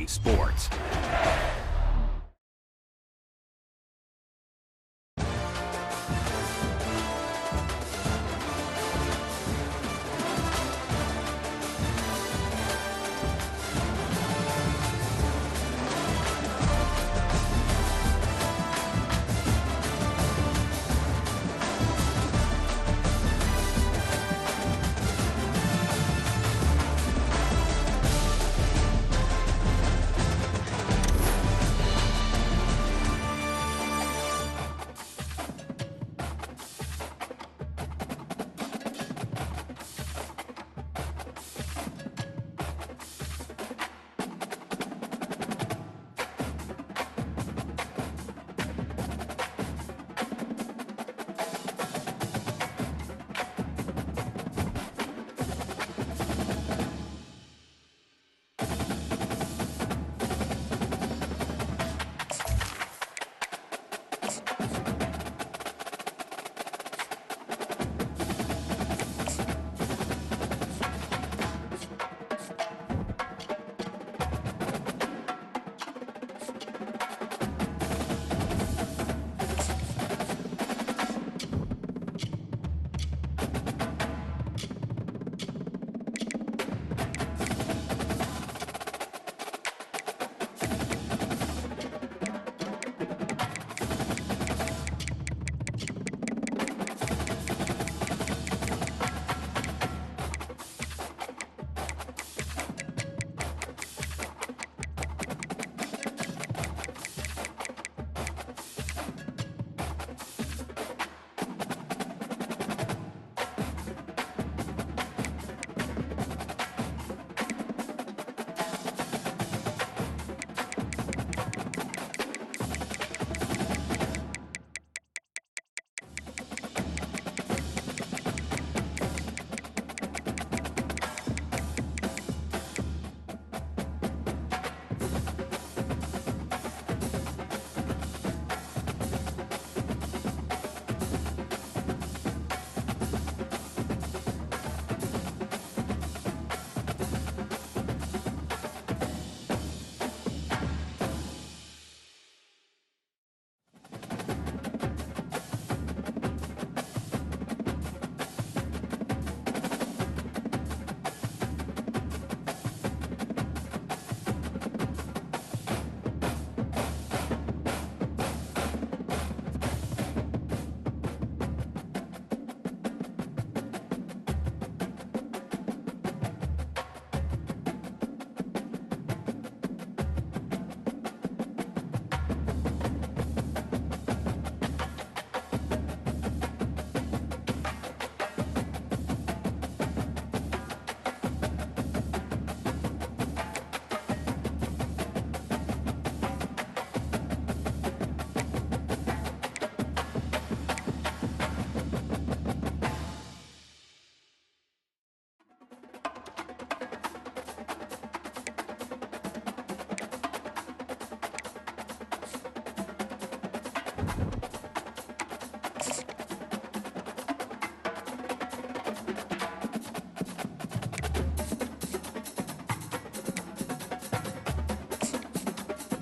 EA Sports.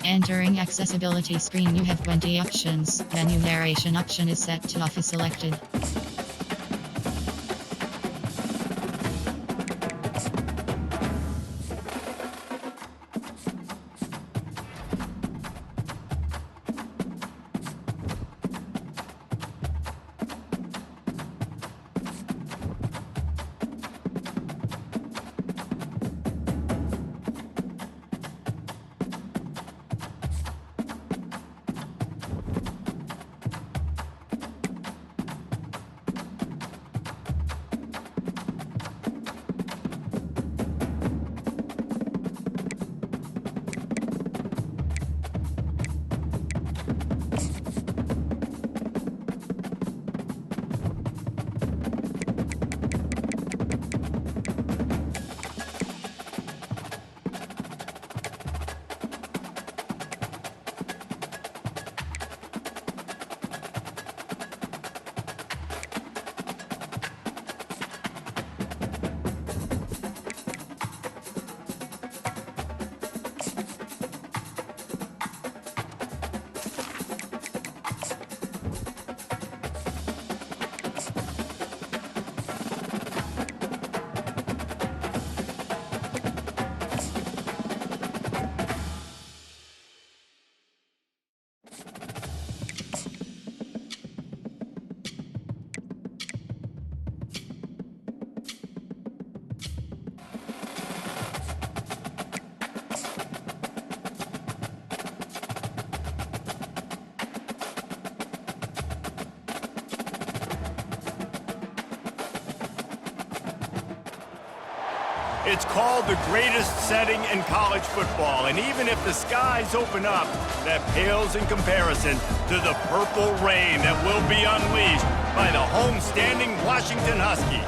Entering accessibility screen, you have 20 options. Menu narration option is set to off is selected. It's called the greatest setting in college football, and even if the skies open up, that pales in comparison to the purple rain that will be unleashed by the homestanding Washington Huskies.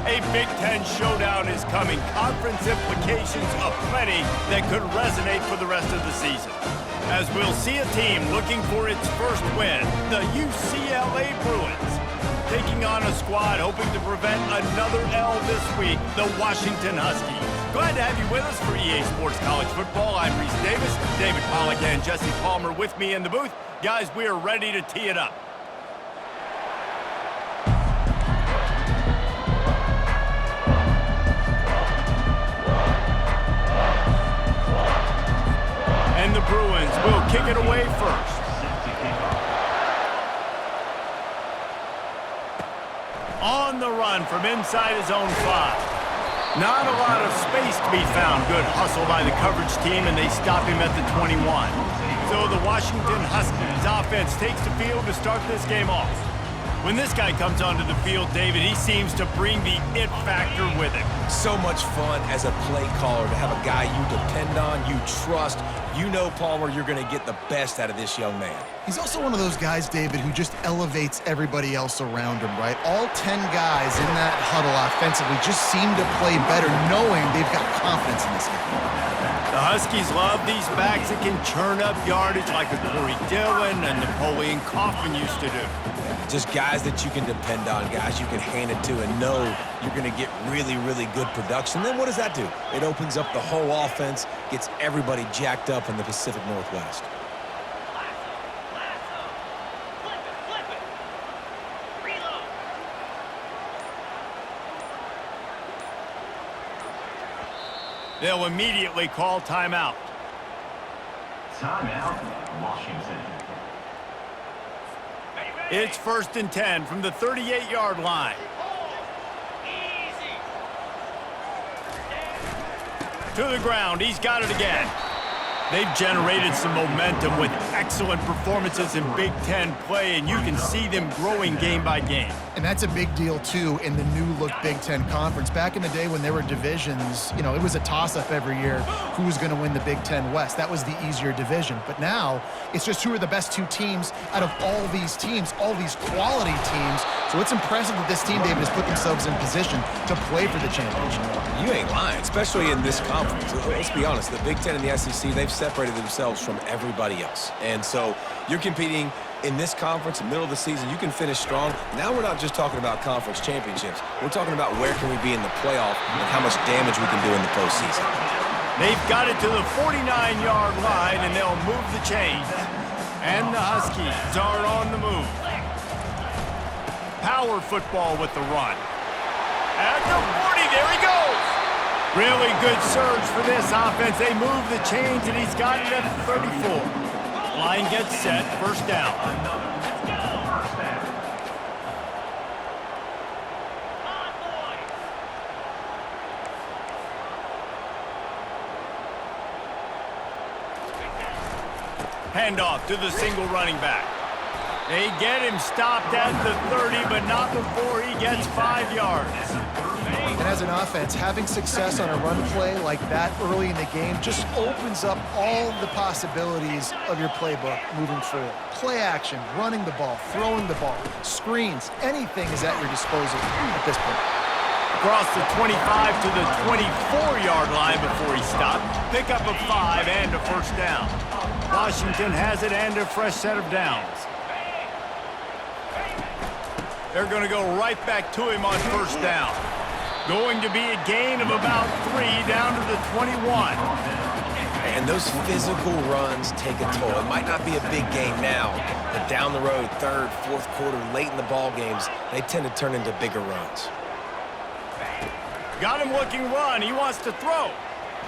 A Big Ten showdown is coming, conference implications aplenty that could resonate for the rest of the season. As we'll see a team looking for its first win, the UCLA Bruins, taking on a squad hoping to prevent another L this week, the Washington Huskies. Glad to have you with us for EA Sports College Football. I'm Reese Davis, David Pollack and Jesse Palmer with me in the booth. Guys, we are ready to tee it up. And the Bruins will kick it away first. On the run from inside his own 5. Not a lot of space to be found. Good hustle by the coverage team, and they stop him at the 21. So the Washington Huskies offense takes the field to start this game off. When this guy comes onto the field, David, he seems to bring the it factor with him. So much fun as a play caller to have a guy you depend on, you trust. You know, Palmer, you're going to get the best out of this young man. He's also one of those guys, David, who just elevates everybody else around him, right? All 10 guys in that huddle offensively just seem to play better knowing they've got confidence in this game. The Huskies love these backs that can churn up yardage like a Corey Dillon and Napoleon Kaufman used to do. Just guys that you can depend on, guys you can hand it to and know you're going to get really, really good production. Then what does that do? It opens up the whole offense, gets everybody jacked up in the Pacific Northwest. They'll immediately call timeout. Timeout, Washington. It's 1st and 10 from the 38-yard line. To the ground, he's got it again. They've generated some momentum with excellent performances in Big Ten play, and you can see them growing game by game. And that's a big deal, too, in the new-look Big Ten Conference. Back in the day when there were divisions, you know, it was a toss-up every year who was going to win the Big Ten West. That was the easier division. But now, it's just who are the best 2 teams out of all these teams, all these quality teams. So it's impressive that this team, David, has put themselves in position to play for the championship. You ain't lying, especially in this conference. Let's be honest, the Big Ten and the SEC, they've separated themselves from everybody else. And so you're competing in this conference, in the middle of the season, you can finish strong. Now we're not just talking about conference championships. We're talking about where can we be in the playoff and how much damage we can do in the postseason. They've got it to the 49-yard line, and they'll move the chains. And the Huskies are on the move. Power football with the run. At the 40, there he goes. Really good surge for this offense. They move the chains, and he's got it at the 34. Line gets set, 1st down. Handoff to the single running back. They get him stopped at the 30, but not before he gets 5 yards. And as an offense, having success on a run play like that early in the game just opens up all the possibilities of your playbook moving forward. Play action, running the ball, throwing the ball, screens, anything is at your disposal at this point. Across the 25 to the 24-yard line before he stopped. Pick up a 5 and a 1st down. Washington has it and a fresh set of downs. They're going to go right back to him on 1st down. Going to be a gain of about 3 down to the 21. And those physical runs take a toll. It might not be a big game now, but down the road, 3rd, 4th quarter, late in the ball games, they tend to turn into bigger runs. Got him looking run. He wants to throw.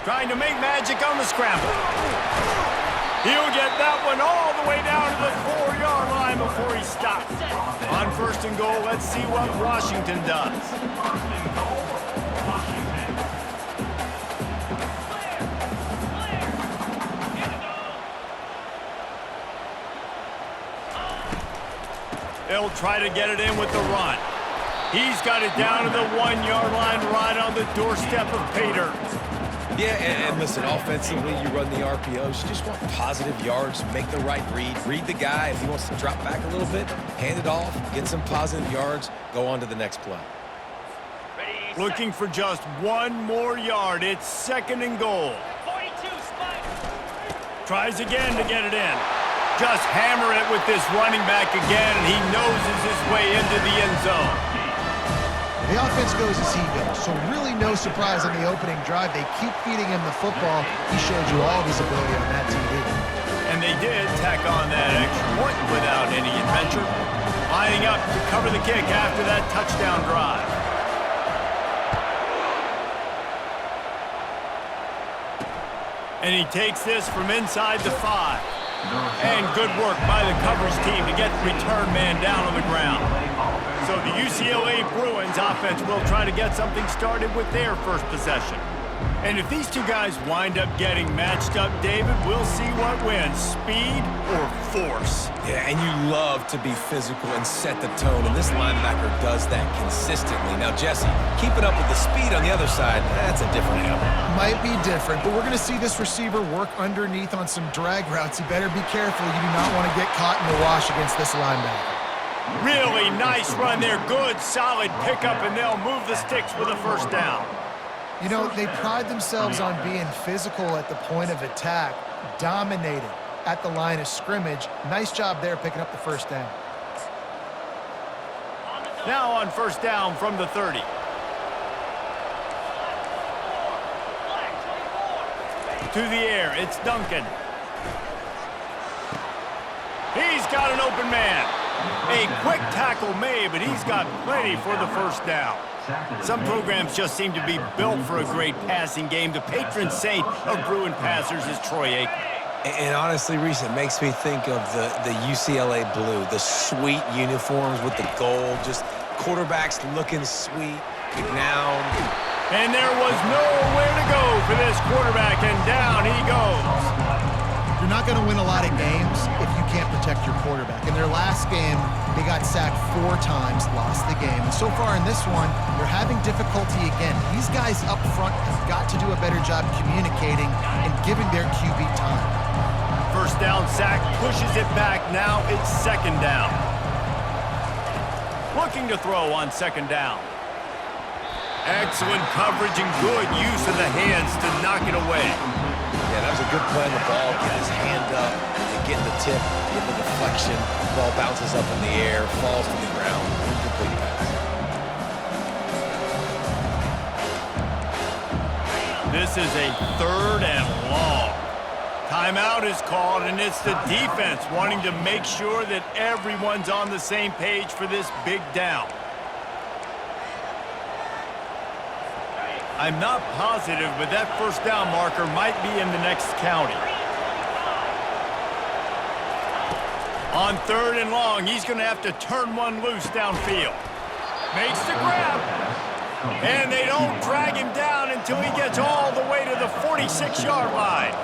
Trying to make magic on the scramble. He'll get that one all the way down to the 4-yard line before he stops. On 1st and goal, let's see what Washington does. They'll try to get it in with the run. He's got it down to the 1-yard line right on the doorstep of pay dirt. Yeah, and listen, offensively, you run the RPOs. You just want positive yards, make the right read the guy. If he wants to drop back a little bit, hand it off, get some positive yards, go on to the next play. Looking for just one more yard. It's 2nd and goal. 42, Spike. Tries again to get it in. Just hammer it with this running back again, and he noses his way into the end zone. The offense goes as he goes, so really no surprise on the opening drive. They keep feeding him the football. He showed you all of his ability on that TV. And they did tack on that extra point without any adventure. Lining up to cover the kick after that touchdown drive. And he takes this from inside the 5. And good work by the coverage team to get the return man down on the ground. So the UCLA Bruins offense will try to get something started with their first possession. And if these two guys wind up getting matched up, David, we'll see what wins, speed or force. Yeah, and you love to be physical and set the tone, and this linebacker does that consistently. Now, Jesse, keeping up with the speed on the other side, that's a different animal. Might be different, but we're going to see this receiver work underneath on some drag routes. You better be careful. You do not want to get caught in the wash against this linebacker. Really nice run there. Good, solid pickup, and they'll move the sticks with a first down. You know, they pride themselves on being physical at the point of attack, dominated at the line of scrimmage. Nice job there picking up the first down. Now on first down from the 30. To the air, it's Duncan. He's got an open man. A quick tackle made, but he's got plenty for the first down. Some programs just seem to be built for a great passing game. The patron saint of Bruin passers is Troy Aikman. And honestly, Reese, it makes me think of the UCLA blue, the sweet uniforms with the gold, just quarterbacks looking sweet. McNown. And there was nowhere to go for this quarterback, and down he goes. You're not going to win a lot of games if you can't protect your quarterback. In their last game, they got sacked 4 times, lost the game. And so far in this one, they're having difficulty again. These guys up front have got to do a better job communicating and giving their QB time. First down sack pushes it back. Now it's 2nd down. Looking to throw on 2nd down. Excellent coverage and good use of the hands to knock it away. Yeah, that was a good play on the ball. Get his hand up, and get the tip, get the deflection. Ball bounces up in the air, falls to the ground. Incomplete pass. This is a 3rd and long. Timeout is called, and it's the defense wanting to make sure that everyone's on the same page for this big down. I'm not positive, but that first down marker might be in the next county. On 3rd and long, he's going to have to turn one loose downfield. Makes the grab. And they don't drag him down until he gets all the way to the 46-yard line.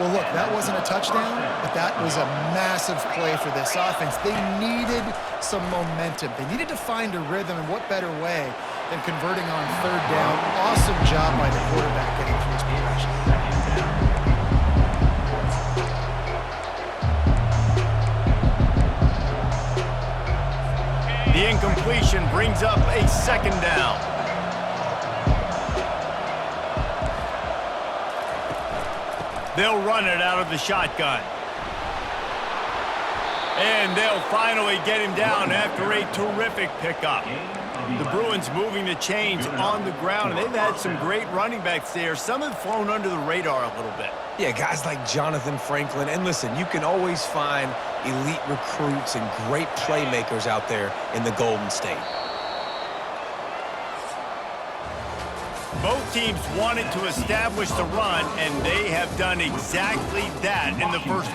Well, look, that wasn't a touchdown, but that was a massive play for this offense. They needed some momentum. They needed to find a rhythm, and what better way than converting on 3rd down. Awesome job by the quarterback getting through his progression. The incompletion brings up a 2nd down. They'll run it out of the shotgun. And they'll finally get him down after a terrific pickup. The Bruins moving the chains on the ground, and they've had some great running backs there. Some have flown under the radar a little bit. Yeah, guys like Jonathan Franklin. And listen, you can always find elite recruits and great playmakers out there in the Golden State. Both teams wanted to establish the run, and they have done exactly that in the first.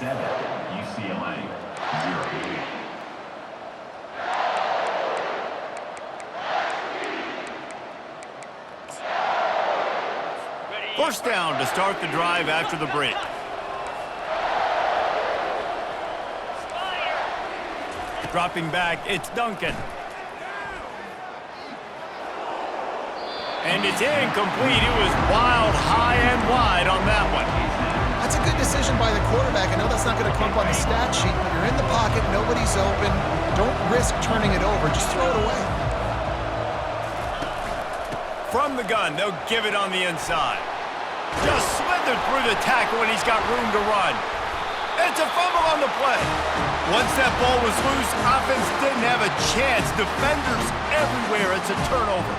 7, UCLA, 0. First down to start the drive after the break. Dropping back, it's Duncan. And it's incomplete. It was wild, high and wide on that one. That's a good decision by the quarterback. I know that's not going to come up on the stat sheet, but you're in the pocket, nobody's open. Don't risk turning it over. Just throw it away. From the gun, they'll give it on the inside. Just slithered through the tackle when he's got room to run. It's a fumble on the play. Once that ball was loose, offense didn't have a chance. Defenders everywhere. It's a turnover.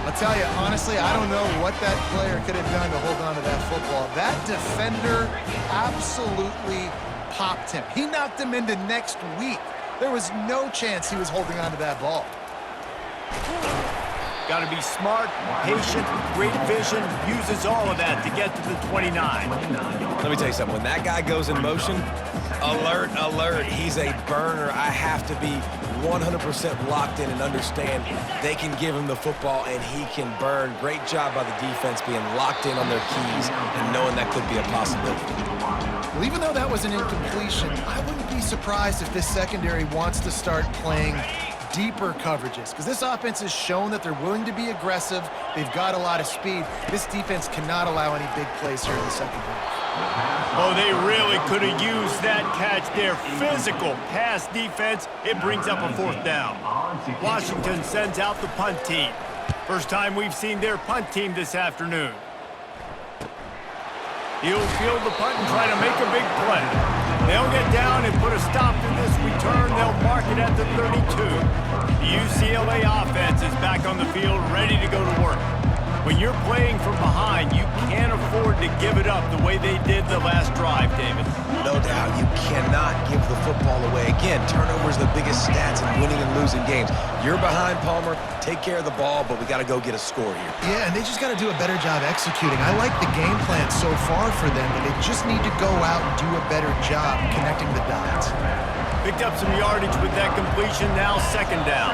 I'll tell you, honestly, I don't know what that player could have done to hold on to that football. That defender absolutely popped him. He knocked him into next week. There was no chance he was holding on to that ball. Got to be smart, patient, great vision, uses all of that to get to the 29. Let me tell you something. When that guy goes in motion, alert, alert. He's a burner. I have to be 100% locked in and understand they can give him the football and he can burn. Great job by the defense being locked in on their keys and knowing that could be a possibility. Well, even though that was an incompletion, I wouldn't be surprised if this secondary wants to start playing deeper coverages, because this offense has shown that they're willing to be aggressive. They've got a lot of speed. This defense cannot allow any big plays here in the second half. Oh, they really could have used that catch there. Physical pass defense. It brings up a fourth down. Washington sends out the punt team. First time we've seen their punt team this afternoon. He'll field the punt and try to make a big play. They'll get down and put a stop to this return. They'll mark it at the 32. The UCLA offense is back on the field, ready to go to work. When you're playing from behind, you can't afford to give it up the way they did the last drive, David. No doubt, you cannot give the football away. Again, turnovers are the biggest stats in winning and losing games. You're behind, Palmer. Take care of the ball, but we got to go get a score here. Yeah, and they just got to do a better job executing. I like the game plan so far for them, but they just need to go out and do a better job connecting the dots. Picked up some yardage with that completion, now second down.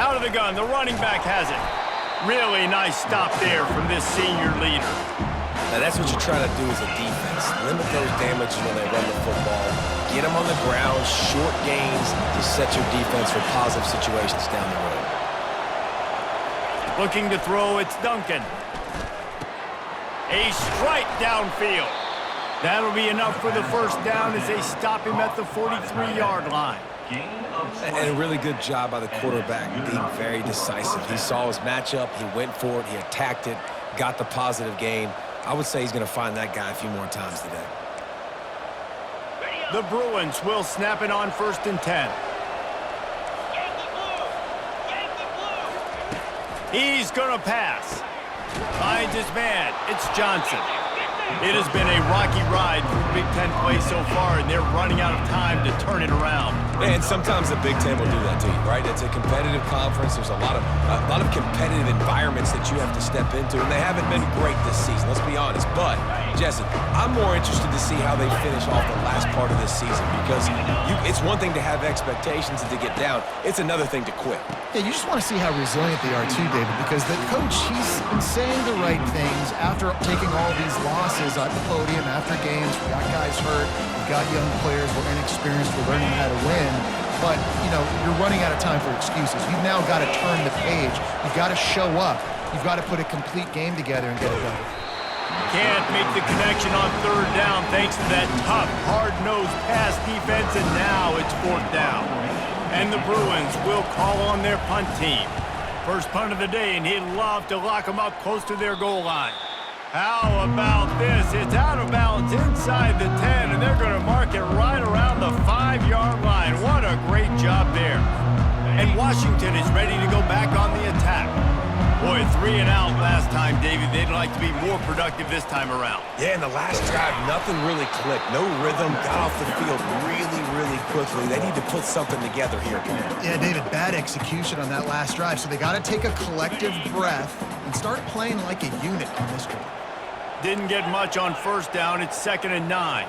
Out of the gun, the running back has it. Really nice stop there from this senior leader. Now that's what you try to do as a defense. Limit those damages when they run the football. Get them on the ground, short gains to set your defense for positive situations down the road. Looking to throw, it's Duncan. A strike downfield. That'll be enough for the first down as they stop him at the 43-yard line. And a really good job by the quarterback being very decisive. He saw his matchup, he went for it, he attacked it, got the positive gain. I would say he's going to find that guy a few more times today. The Bruins will snap it on 1st and 10. He's going to pass. Finds his man. It's Johnson. It has been a rocky ride for Big Ten play so far, and they're running out of time to turn it around. And sometimes the Big Ten will do that to you, right? It's a competitive conference. There's a lot of competitive environments that you have to step into, and they haven't been great this season, let's be honest. But, Jesse, I'm more interested to see how they finish off the last part of this season, because it's one thing to have expectations and to get down. It's another thing to quit. Yeah, you just want to see how resilient they are too, David, because the coach, he's been saying the right things after taking all these losses at the podium after games. We got guys hurt, we got young players, we're inexperienced, we're learning how to win. But, you know, you're running out of time for excuses. You've now got to turn the page. You've got to show up. You've got to put a complete game together and get it done. Can't make the connection on 3rd down thanks to that tough, hard-nosed pass defense, and now it's 4th down. And the Bruins will call on their punt team. First punt of the day, and he'd love to lock them up close to their goal line. How about this? It's out of bounds inside the 10, and they're going to mark it right around the 5-yard line. What a great job there. And Washington is ready to go back on the attack. Boy, 3 and out last time, David. They'd like to be more productive this time around. Yeah, in the last drive, nothing really clicked. No rhythm, got off the field really, really quickly. They need to put something together here. Yeah, David, bad execution on that last drive, so they got to take a collective breath and start playing like a unit on this one. Didn't get much on first down. It's 2nd and 9.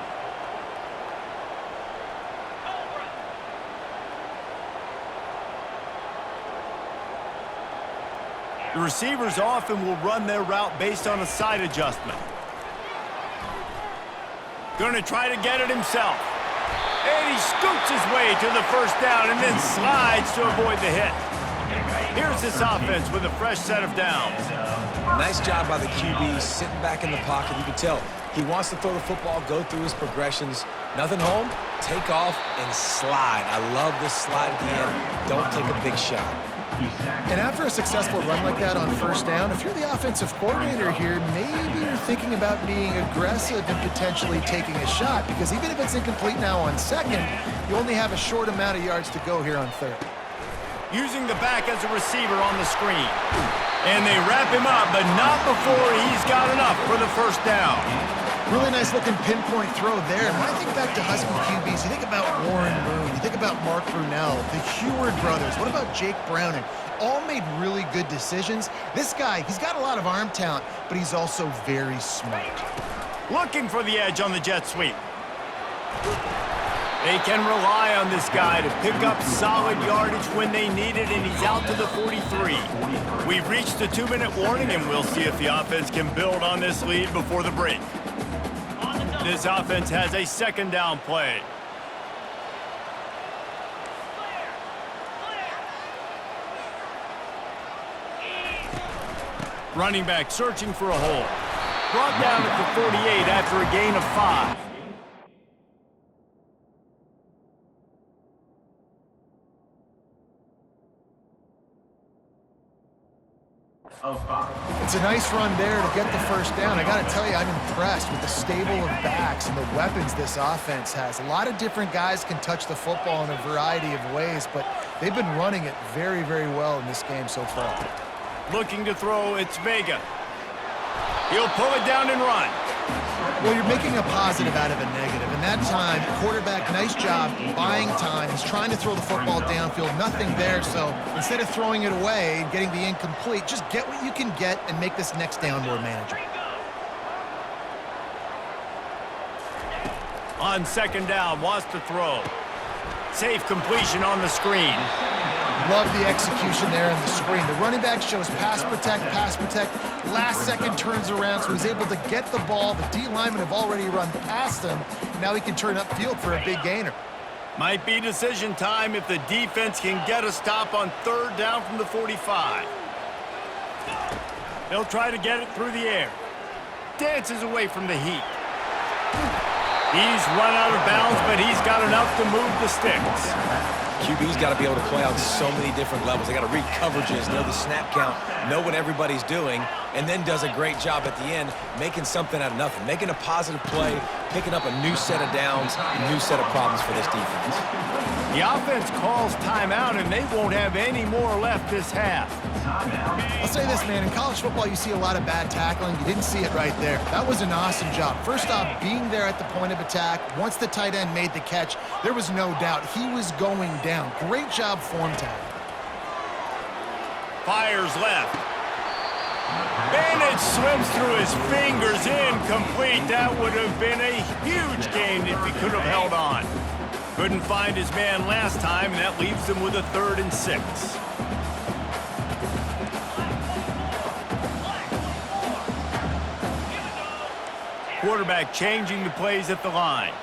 The receivers often will run their route based on a side adjustment. Going to try to get it himself. And he scoots his way to the first down and then slides to avoid the hit. Here's this offense with a fresh set of downs. Nice job by the QB sitting back in the pocket. You can tell he wants to throw the football, go through his progressions. Nothing home, take off and slide. I love this slide at the end. Don't take a big shot. And after a successful run like that on first down, if you're the offensive coordinator here, maybe you're thinking about being aggressive and potentially taking a shot, because even if it's incomplete now on second, you only have a short amount of yards to go here on third. Using the back as a receiver on the screen. And they wrap him up, but not before he's got enough for the first down. Really nice looking pinpoint throw there. And when I think back to Husky QBs, you think about Warren Moon, you think about Mark Brunell, the Heward brothers, what about Jake Browning? All made really good decisions. This guy, he's got a lot of arm talent, but he's also very smart. Looking for the edge on the jet sweep. They can rely on this guy to pick up solid yardage when they need it, and he's out to the 43. We've reached the 2-minute warning, and we'll see if the offense can build on this lead before the break. This offense has a 2nd down play. Running back searching for a hole. Brought down at the 48 after a gain of 5. It's a nice run there to get the first down. I got to tell you, I'm impressed with the stable of backs and the weapons this offense has. A lot of different guys can touch the football in a variety of ways, but they've been running it very, very well in this game so far. Looking to throw, it's Vega. He'll pull it down and run. Well, you're making a positive out of a negative. And that time, quarterback, nice job buying time. He's trying to throw the football downfield. Nothing there, so instead of throwing it away and getting the incomplete, just get what you can get and make this next down more manageable. On 2nd down, wants to throw. Safe completion on the screen. Love the execution there on the screen. The running back shows pass protect, last second turns around, so he's able to get the ball. The D linemen have already run past him. Now he can turn upfield for a big gainer. Might be decision time if the defense can get a stop on 3rd down from the 45. They'll try to get it through the air. Dances away from the heat. He's run out of bounds, but he's got enough to move the sticks. QB's got to be able to play on so many different levels. They got to read coverages, know the snap count, know what everybody's doing, and then does a great job at the end making something out of nothing, making a positive play, picking up a new set of downs, a new set of problems for this defense. The offense calls timeout, and they won't have any more left this half. I'll say this, man. In college football, you see a lot of bad tackling. You didn't see it right there. That was an awesome job. First off, being there at the point of attack. Once the tight end made the catch, there was no doubt he was going down. Great job form tackle. Fires left. Bennett swims through his fingers, incomplete. That would have been a huge gain if he could have held on. Couldn't find his man last time, and that leaves him with a 3rd and 6. Quarterback changing the plays at the line.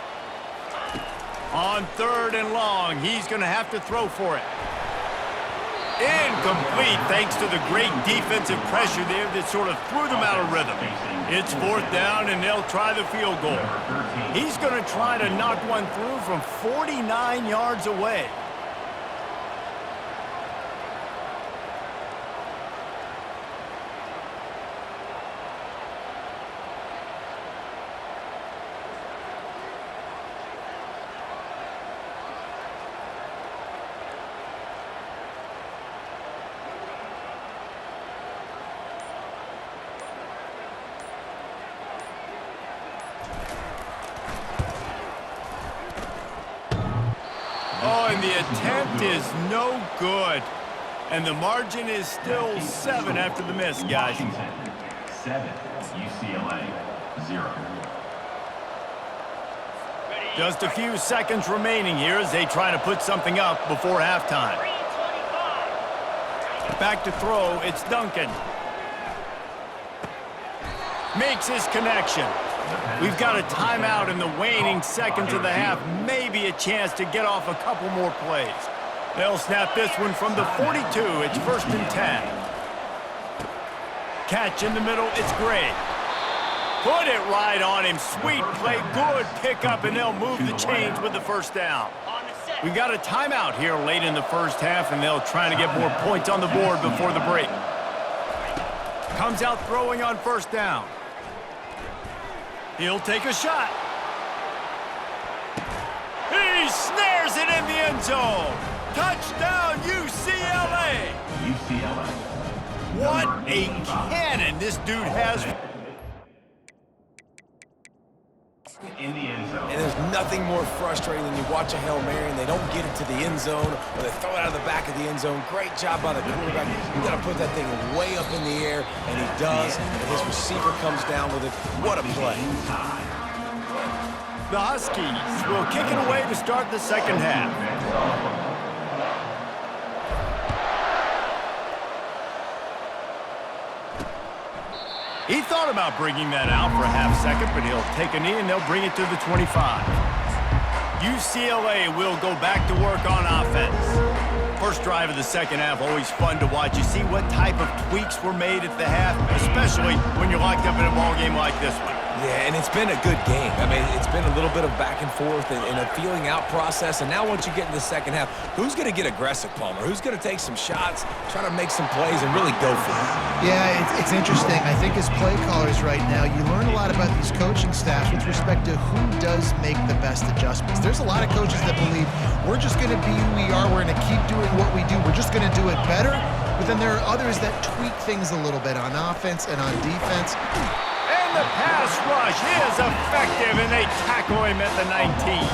On 3rd and long, he's going to have to throw for it. Incomplete, thanks to the great defensive pressure there that sort of threw them out of rhythm. It's 4th down, and they'll try the field goal. He's going to try to knock one through from 49 yards away. Oh, and the attempt is no good. And the margin is still 7 after the miss, guys. 7, UCLA. 0. Just a few seconds remaining here as they try to put something up before halftime. Back to throw, it's Duncan. Makes his connection. We've got a timeout in the waning seconds of the half. Maybe a chance to get off a couple more plays. They'll snap this one from the 42. It's 1st and 10. Catch in the middle, it's Gray. Put it right on him. Sweet play, good pickup, and they'll move the chains with the first down. We've got a timeout here late in the first half, and they'll try to get more points on the board before the break. Comes out throwing on 1st down. He'll take a shot. He snares it in the end zone. Touchdown, UCLA. UCLA. What a cannon this dude has. In the end zone. And there's nothing more frustrating than you watch a Hail Mary and they don't get it to the end zone, or they throw it out of the back of the end zone. Great job by the quarterback. You got to put that thing way up in the air, and he does, and his receiver comes down with it. What a play. The Huskies will kick it away to start the second half. He thought about bringing that out for a half second, but he'll take a knee and they'll bring it to the 25. UCLA will go back to work on offense. First drive of the second half, always fun to watch. You see what type of tweaks were made at the half, especially when you're locked up in a ball game like this one. Yeah, and it's been a good game. I mean, it's been a little bit of back and forth and a feeling out process. And now once you get in the second half, who's going to get aggressive, Palmer? Who's going to take some shots, try to make some plays, and really go for it? Yeah, it's interesting. I think as play callers right now, you learn a lot about these coaching staffs with respect to who does make the best adjustments. There's a lot of coaches that believe we're just going to be who we are. We're going to keep doing what we do. We're just going to do it better. But then there are others that tweak things a little bit on offense and on defense. And the pass rush is effective, and they tackle him at the 19.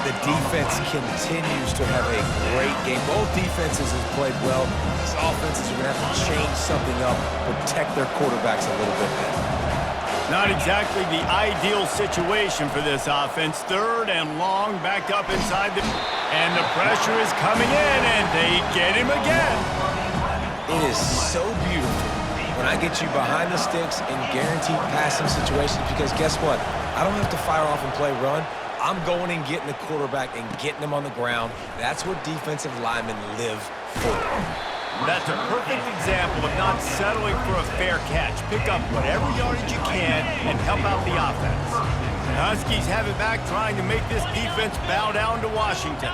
The defense continues to have a great game. Both defenses have played well. These offenses are going to have to change something up, protect their quarterbacks a little bit better. Not exactly the ideal situation for this offense. 3rd and long, back up inside the... And the pressure is coming in, and they get him again. It is so beautiful when I get you behind the sticks in guaranteed passing situations, because guess what? I don't have to fire off and play run. I'm going and getting the quarterback and getting him on the ground. That's what defensive linemen live for. That's a perfect example of not settling for a fair catch. Pick up whatever yardage you can and help out the offense. The Huskies have it back, trying to make this defense bow down to Washington.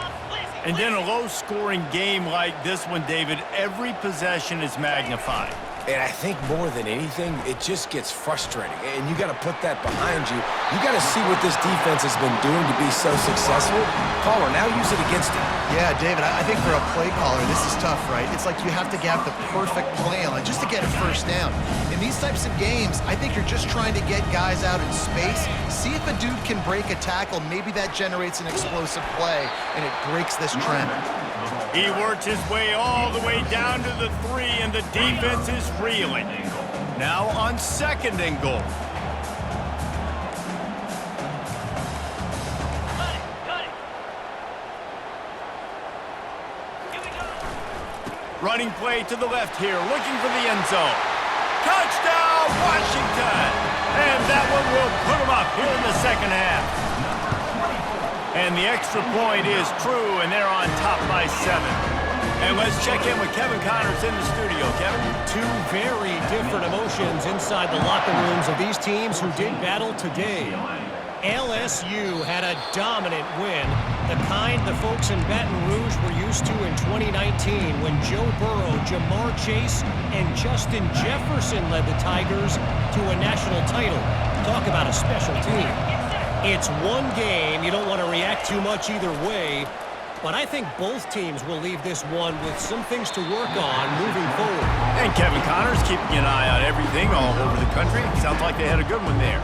And in a low-scoring game like this one, David, every possession is magnified. And I think more than anything, it just gets frustrating. And you got to put that behind you. You got to see what this defense has been doing to be so successful. Caller, now use it against him. Yeah, David, I think for a play caller, this is tough, right? It's like you have to get the perfect play on just to get a first down. In these types of games, I think you're just trying to get guys out in space, see if a dude can break a tackle. Maybe that generates an explosive play, and it breaks this trend. He works his way all the way down to the 3, and the defense is reeling. Now on 2nd and goal. Running play to the left here, looking for the end zone. Touchdown, Washington! And that one will put them up here in the second half. And the extra point is true, and they're on top by 7. And let's check in with Kevin Connors in the studio. Kevin? Two very different emotions inside the locker rooms of these teams who did battle today. LSU had a dominant win, the kind the folks in Baton Rouge were used to in 2019 when Joe Burrow, Jamar Chase, and Justin Jefferson led the Tigers to a national title. Talk about a special team. It's one game. You don't want to react too much either way, but I think both teams will leave this one with some things to work on moving forward. And Kevin Connors keeping an eye on everything all over the country. Sounds like they had a good one there.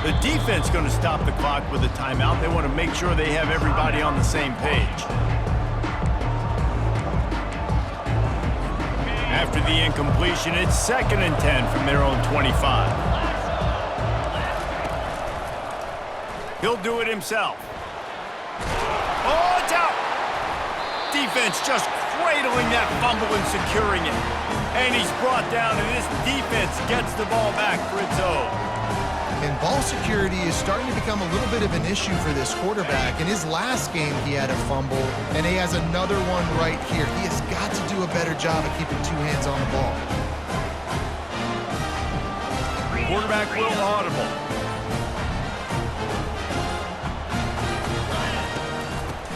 The defense going to stop the clock with a timeout. They want to make sure they have everybody on the same page. After the incompletion, it's 2nd and 10 from their own 25. He'll do it himself. Oh, it's out! Defense just cradling that fumble and securing it. And he's brought down, and this defense gets the ball back for its own. And ball security is starting to become a little bit of an issue for this quarterback. In his last game, he had a fumble, and he has another one right here. He has got to do a better job of keeping two hands on the ball. Quarterback will audible.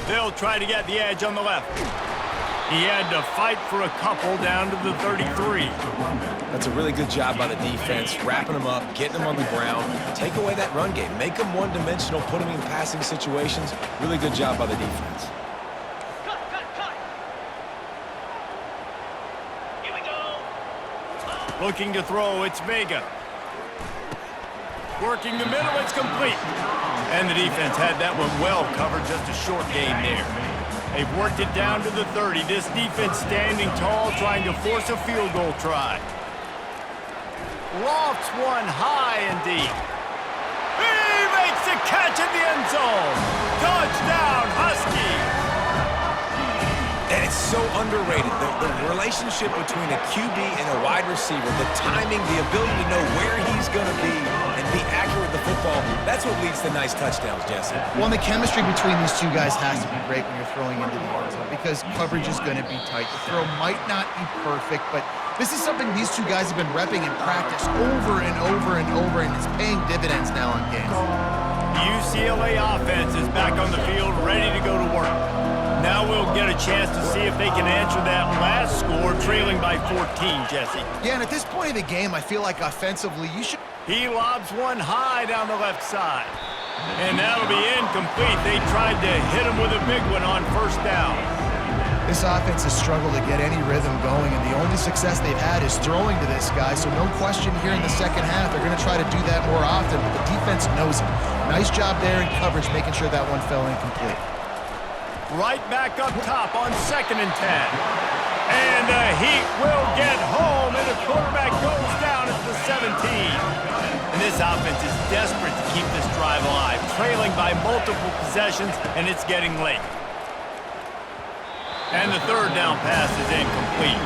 They'll try to get the edge on the left. He had to fight for a couple down to the 33. That's a really good job by the defense, wrapping them up, getting them on the ground. Take away that run game. Make them one-dimensional, put them in passing situations. Really good job by the defense. Here we go. Looking to throw, it's Vega. Working the middle, it's complete. And the defense had that one well covered, just a short gain there. They've worked it down to the 30. This defense standing tall, trying to force a field goal try. Lofts one high and deep. He makes the catch in the end zone. Touchdown, Huskies. And it's so underrated. The relationship between a QB and a wide receiver, the timing, the ability to know where he's going to be and be accurate with the football, that's what leads to nice touchdowns, Jesse. Well, the chemistry between these two guys has to be great when you're throwing into the end zone because coverage is going to be tight. The throw might not be perfect, but this is something these two guys have been repping in practice over and over and over, and it's paying dividends now on games. The UCLA offense is back on the field, ready to go to work. Now we'll get a chance to see if they can answer that last score, trailing by 14, Jesse. Yeah, and at this point of the game, I feel like offensively, you should... He lobs one high down the left side. And that'll be incomplete. They tried to hit him with a big one on first down. This offense has struggled to get any rhythm going, and the only success they've had is throwing to this guy, so no question here in the second half, they're going to try to do that more often, but the defense knows it. Nice job there in coverage, making sure that one fell incomplete. Right back up top on 2nd and 10. And the Heat will get home, and the quarterback goes down at the 17. And this offense is desperate to keep this drive alive, trailing by multiple possessions, and it's getting late. And the third down pass is incomplete.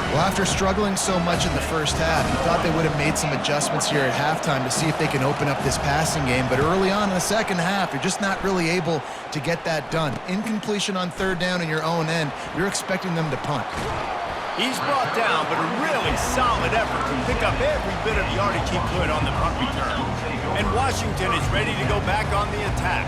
Well, after struggling so much in the first half, you thought they would have made some adjustments here at halftime to see if they can open up this passing game. But early on in the second half, you're just not really able to get that done. Incompletion on third down in your own end, you're expecting them to punt. He's brought down, but a really solid effort to pick up every bit of yardage he could on the punt return. And Washington is ready to go back on the attack.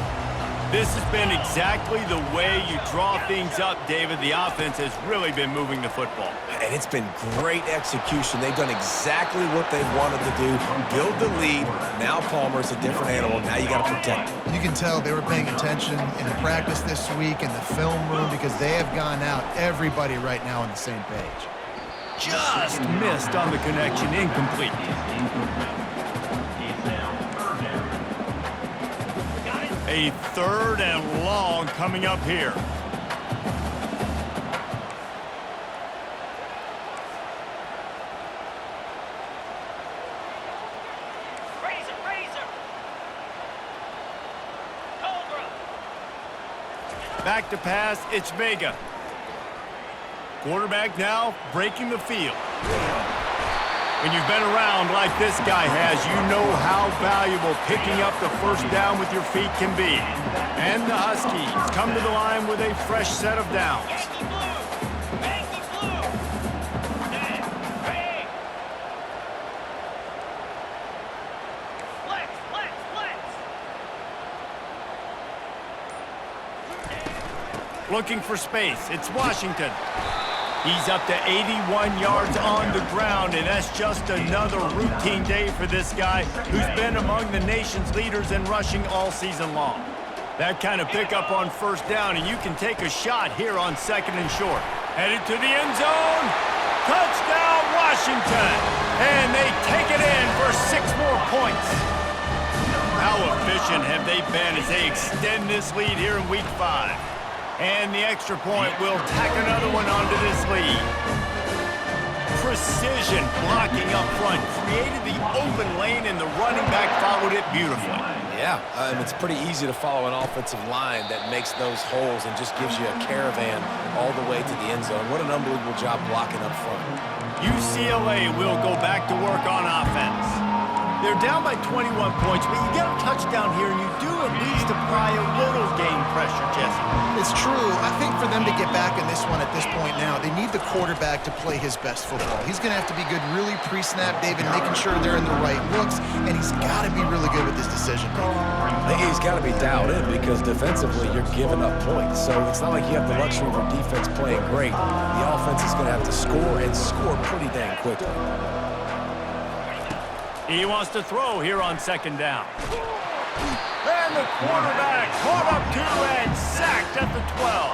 This has been exactly the way you draw things up, David. The offense has really been moving the football. And it's been great execution. They've done exactly what they've wanted to do. Build the lead. Now Palmer's a different animal. Now you got to protect him. You can tell they were paying attention in practice this week in the film room because they have gone out, everybody right now on the same page. Just missed on the connection. Incomplete. A third and long coming up here. Razor. Cobra. Back to pass, it's Vega. Quarterback now breaking the field. When you've been around like this guy has, you know how valuable picking up the first down with your feet can be. And the Huskies come to the line with a fresh set of downs. Yankee blue. Hey. Flex. Looking for space, it's Washington. He's up to 81 yards on the ground, and that's just another routine day for this guy who's been among the nation's leaders in rushing all season long. That kind of pickup on first down, and you can take a shot here on 2nd and short. Headed to the end zone. Touchdown, Washington! And they take it in for 6 more points. How efficient have they been as they extend this lead here in Week 5? And the extra point will tack another one onto this lead. precision blocking up front, created the open lane, and the running back followed it beautifully. Yeah, it's pretty easy to follow an offensive line that makes those holes and just gives you a caravan all the way to the end zone. What an unbelievable job blocking up front. UCLA will go back to work on offense. They're down by 21 points, but you get a touchdown here, and you do at least apply a little game pressure, Jesse. It's true. I think for them to get back in this one at this point now, they need the quarterback to play his best football. He's going to have to be good really pre-snap, David, making sure they're in the right looks, and he's got to be really good with this decision. I think he's got to be dialed in because defensively you're giving up points. So it's not like you have the luxury of your defense playing great. The offense is going to have to score and score pretty dang quickly. He wants to throw here on second down. And the quarterback caught up to and sacked at the 12.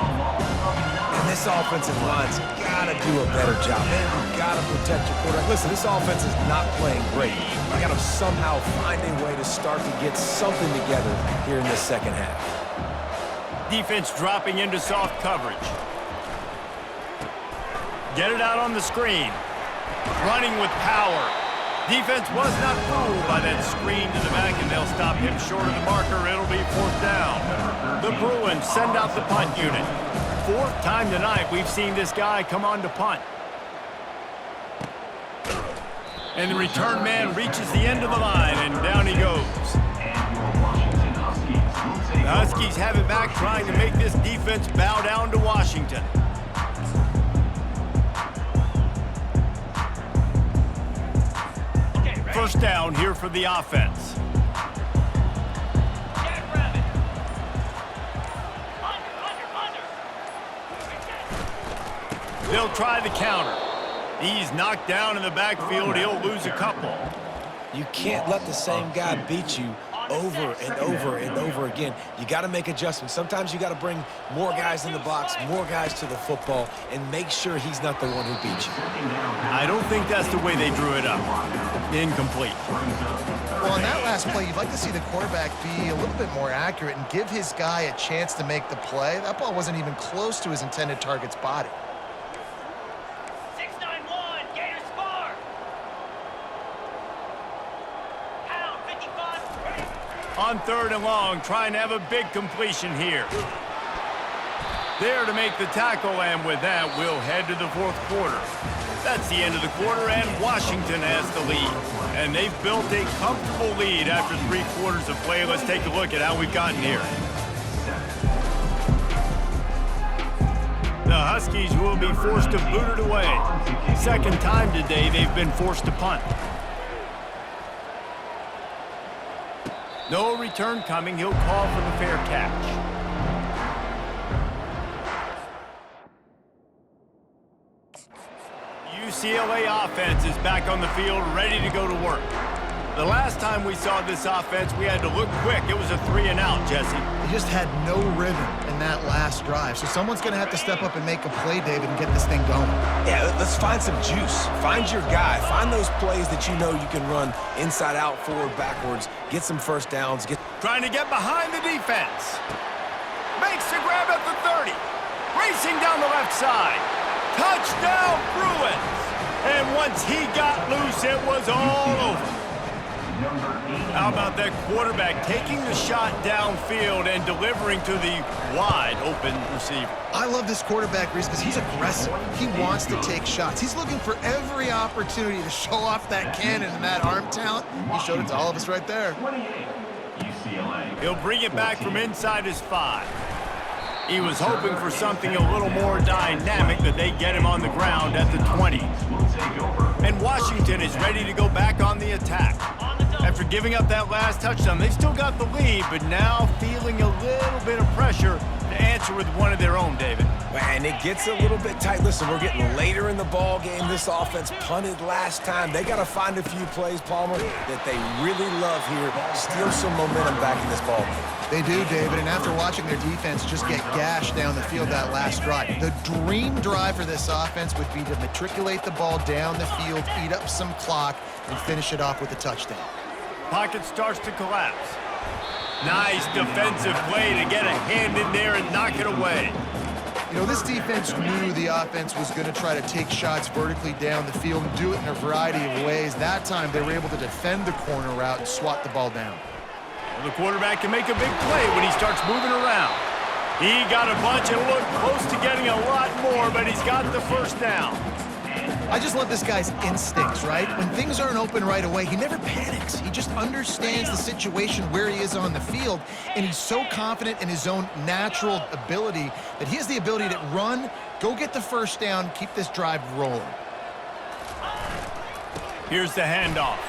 And this offensive line's got to do a better job. Man, you've got to protect your quarterback. Listen, this offense is not playing great. You got to somehow find a way to start to get something together here in the second half. Defense dropping into soft coverage. Get it out on the screen. Running with power. Defense was not fooled by that screen to the back, and they'll stop him short of the marker. It'll be fourth down. The Bruins send out the punt unit. Fourth time tonight we've seen this guy come on to punt. And the return man reaches the end of the line, and down he goes. The Huskies have it back, trying to make this defense bow down to Washington. First down here for the offense. They'll try the counter. He's knocked down in the backfield. He'll lose a couple. You can't let the same guy beat you over and over and over again. You got to make adjustments. Sometimes you got to bring more guys in the box, more guys to the football, and make sure he's not the one who beat you. I don't think that's the way they drew it up. Incomplete. Well, on that last play, you'd like to see the quarterback be a little bit more accurate and give his guy a chance to make the play. That ball wasn't even close to his intended target's body. 691, Gator Spar. Pound 55. On third and long, trying to have a big completion here. There to make the tackle, and with that, we'll head to the fourth quarter. That's the end of the quarter, and Washington has the lead. And they've built a comfortable lead after 3 quarters of play. Let's take a look at how we've gotten here. The Huskies will be forced to boot it away. Second time today they've been forced to punt. No return coming. He'll call for the fair catch. UCLA offense is back on the field, ready to go to work. The last time we saw this offense, we had to look quick. It was a 3-and-out, Jesse. They just had no rhythm in that last drive. So someone's going to have to step up and make a play, David, and get this thing going. Yeah, let's find some juice. Find your guy. Find those plays that you know you can run inside out, forward, backwards. Get some first downs. Trying to get behind the defense. Makes the grab at the 30. Racing down the left side. Touchdown, Bruins! And once he got loose, it was all over. How about that quarterback taking the shot downfield and delivering to the wide-open receiver? I love this quarterback, Reese, because he's aggressive. He wants to take shots. He's looking for every opportunity to show off that cannon and that arm talent. He showed it to all of us right there. He'll bring it back from inside his 5. He was hoping for something a little more dynamic, but they get him on the ground at the 20. And Washington is ready to go back on the attack. After giving up that last touchdown, they've still got the lead, but now feeling a little bit of pressure to answer with one of their own, David. And it gets a little bit tight. Listen, we're getting later in the ball game. This offense punted last time. They got to find a few plays, Palmer, that they really love here. Steal some momentum back in this ball game. They do, David, and after watching their defense just get gashed down the field that last drive, the dream drive for this offense would be to matriculate the ball down the field, eat up some clock, and finish it off with a touchdown. Pocket starts to collapse. Nice defensive play to get a hand in there and knock it away. You know, this defense knew the offense was going to try to take shots vertically down the field and do it in a variety of ways. That time, they were able to defend the corner route and swat the ball down. Well, the quarterback can make a big play when he starts moving around. He got a bunch and looked close to getting a lot more, but he's got the first down. I just love this guy's instincts, right? When things aren't open right away, he never panics. He just understands the situation where he is on the field, and he's so confident in his own natural ability that he has the ability to run, go get the first down, keep this drive rolling. Here's the handoff.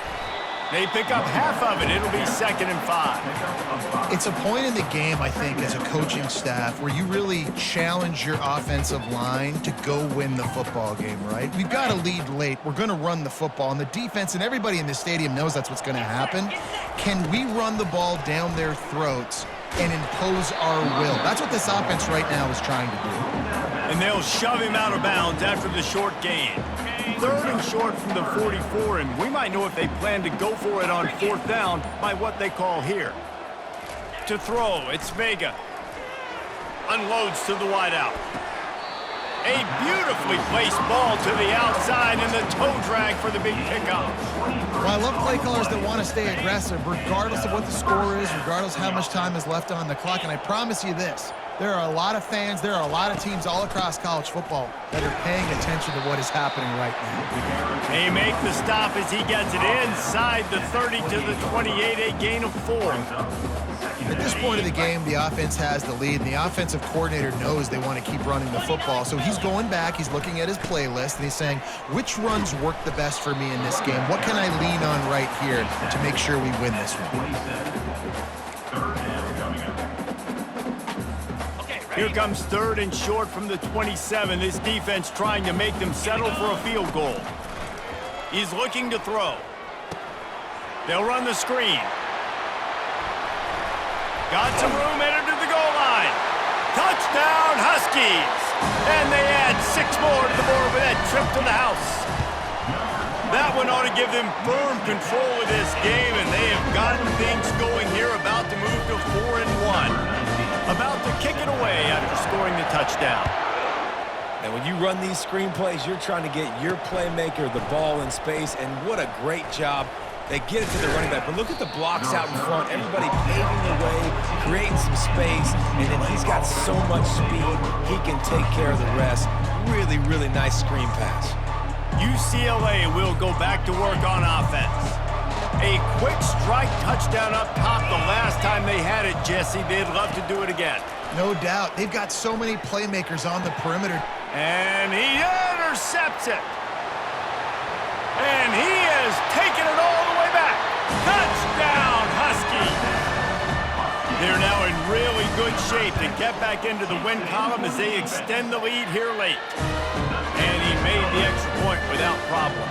They pick up half of it. It'll be 2nd and 5. It's a point in the game, I think, as a coaching staff where you really challenge your offensive line to go win the football game, right? We've got to lead late. We're going to run the football, and the defense and everybody in the stadium knows that's what's going to happen. Can we run the ball down their throats and impose our will? That's what this offense right now is trying to do. And they'll shove him out of bounds after the short gain. 3rd and short from the 44, and we might know if they plan to go for it on 4th down by what they call here. To throw, it's Vega. Unloads to the wideout. A beautifully placed ball to the outside and the toe drag for the big pickup. Well, I love play callers that want to stay aggressive regardless of what the score is, regardless of how much time is left on the clock, and I promise you this. There are a lot of fans, there are a lot of teams all across college football that are paying attention to what is happening right now. They make the stop as he gets it inside the 30 to the 28, a gain of 4. At this point of the game, the offense has the lead, and the offensive coordinator knows they want to keep running the football. So he's going back, he's looking at his playlist, and he's saying, which runs work the best for me in this game? What can I lean on right here to make sure we win this one? Here comes 3rd and short from the 27. This defense trying to make them settle for a field goal. He's looking to throw. They'll run the screen. Got some room, entered to the goal line. Touchdown, Huskies! And they add 6 more to the board with that trip to the house. That one ought to give them firm control of this game, and they have gotten things going here, about to move to 4 and 1. About to kick it away after scoring the touchdown. And when you run these screen plays, you're trying to get your playmaker the ball in space, and what a great job. They get it to the running back, but look at the blocks out in front. Everybody paving the way, creating some space, and then he's got so much speed, he can take care of the rest. Really, really nice screen pass. UCLA will go back to work on offense. A quick strike touchdown up top the last time they had it, Jesse. They'd love to do it again. No doubt. They've got so many playmakers on the perimeter. And he intercepts it. And he is taking it all the way back. Touchdown, Huskies. They're now in really good shape to get back into the win column as they extend the lead here late. And he made the extra point without problem.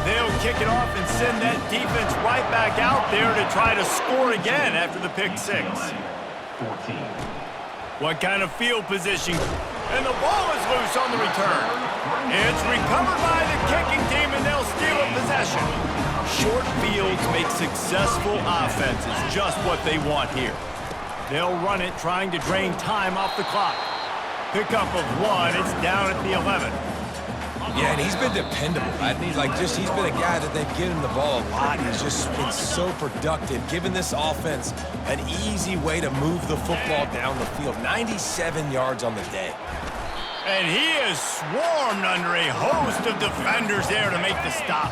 They'll kick it off and send that defense right back out there to try to score again after the pick 6. 14. What kind of field position? And the ball is loose on the return. It's recovered by the kicking team, and they'll steal a possession. Short fields make successful offenses just what they want here. They'll run it, trying to drain time off the clock. Pickup of 1. It's down at the 11. Yeah, and he's been dependable. He's been a guy that they've given him the ball a lot. He's just been so productive, giving this offense an easy way to move the football down the field. 97 yards on the day. And he is swarmed under a host of defenders there to make the stop.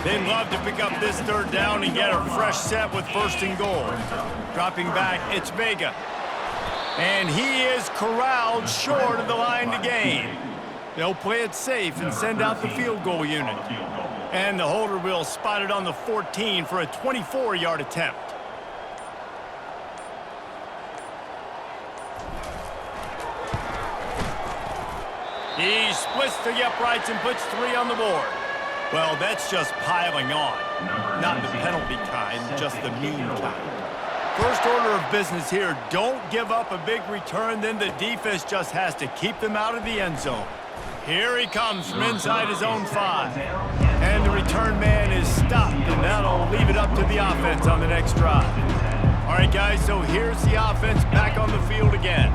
They'd love to pick up this 3rd down and get a fresh set with 1st and goal. Dropping back, it's Vega. And he is corralled short of the line to gain. They'll play it safe and send out the field goal unit. And the holder will spot it on the 14 for a 24-yard attempt. He splits the uprights and puts 3 on the board. Well, that's just piling on. Not the penalty kind, just the mean kind. First order of business here, don't give up a big return, then the defense just has to keep them out of the end zone. Here he comes from inside his own 5. And the return man is stopped, and that'll leave it up to the offense on the next drive. All right, guys, so here's the offense back on the field again.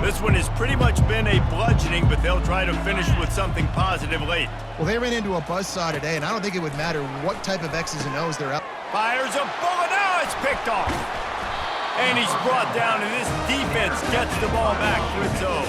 This one has pretty much been a bludgeoning, but they'll try to finish with something positive late. Well, they ran into a buzzsaw today, and I don't think it would matter what type of X's and O's they're out. Fires a bullet. Now it's picked off. And he's brought down, and this defense gets the ball back for its own.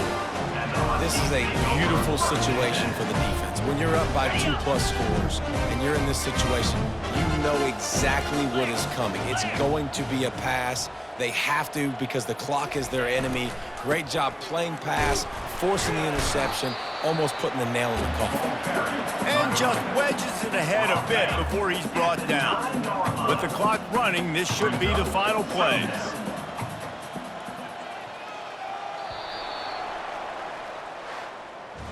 This is a beautiful situation for the defense. When you're up by 2+ scores and you're in this situation, you know exactly what is coming. It's going to be a pass. They have to because the clock is their enemy. Great job playing pass, forcing the interception, almost putting the nail in the coffin. And just wedges it ahead a bit before he's brought down. With the clock running, this should be the final play.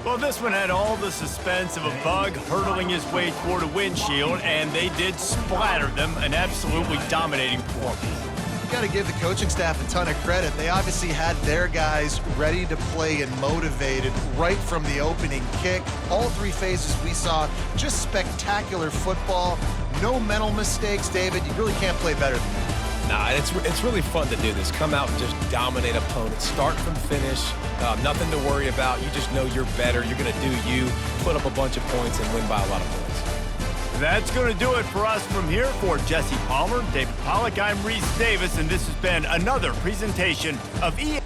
Well, this one had all the suspense of a bug hurtling his way toward a windshield, and they did splatter them. An absolutely dominating performance. You got to give the coaching staff a ton of credit. They obviously had their guys ready to play and motivated right from the opening kick. All 3 phases we saw, just spectacular football. No mental mistakes, David. You really can't play better than that. Nah, it's really fun to do this. Come out and just dominate opponents. Start from finish. Nothing to worry about. You just know you're better. You're going to do you, put up a bunch of points, and win by a lot of points. That's going to do it for us from here. For Jesse Palmer, David Pollack, I'm Reese Davis, and this has been another presentation of EA.